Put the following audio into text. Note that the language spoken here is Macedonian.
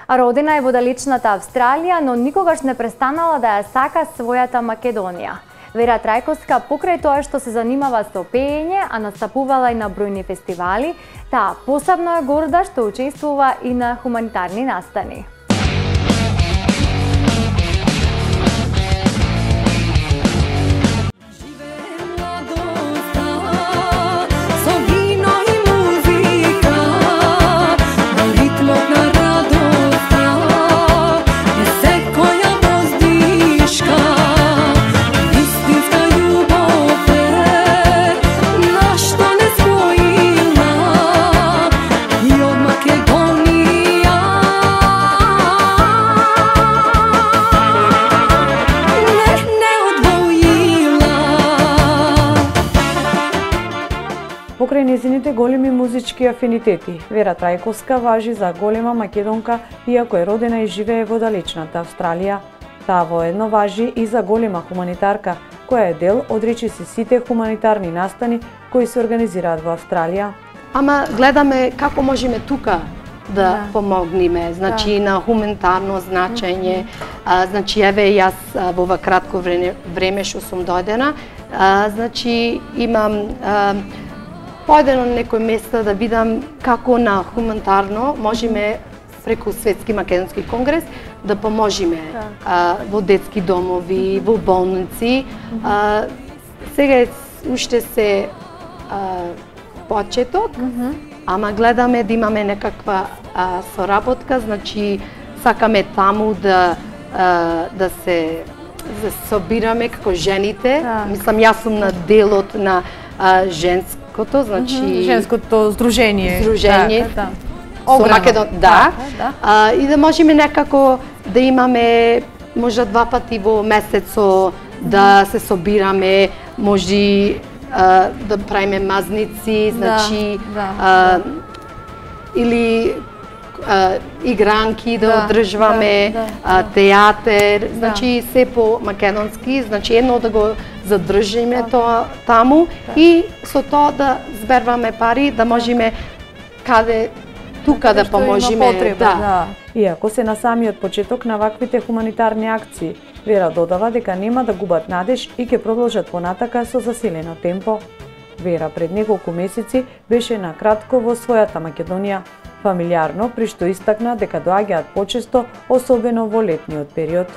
А родена е во далечната Австралија, но никогаш не престанала да ја сака својата Македонија. Вера Трајковска, покрај тоа што се занимава со пеење, а настапувала и на бројни фестивали, таа посебно е горда што учествува и на хуманитарни настани. Покрај незините големи музички афинитети, Вера Трајковска важи за голема македонка, иако е родена и живее во далечната Австралија. Таа воедно важи и за голема хуманитарка, која е дел од речиси сите хуманитарни настани кои се организираат во Австралија. Ама гледаме како можеме тука да помогнеме, значи на хуманитарно значење. Значи еве јас во ова кратко време што сум дојдена, значи имам појдено на некој места да видам како на хуманитарно можеме преку Светски македонски конгрес да поможеме во детски домови, во болници. Сега уште се почеток, ама гледаме да имаме некаква соработка, значи сакаме таму да се собираме како жените. Мислам, јас сум на делот на женското, значи женското здружение. Со Македон, и да можеме некако да имаме можда 2 пати во месецо да се собираме, може да правиме мазници, значи или игранки да одржуваме, театер, значи се по македонски, значи едно да го задржиме тоа таму и со тоа да зберваме пари, да можеме каде тука да поможеме. Иако се на самиот почеток на ваквите хуманитарни акции, Вера додава дека нема да губат надеж и ќе продолжат понатака со засилено темпо. Вера пред неколку месеци беше на кратко во својата Македонија, фамилиарно, при што истакна дека доаѓаат почесто, особено во летниот период.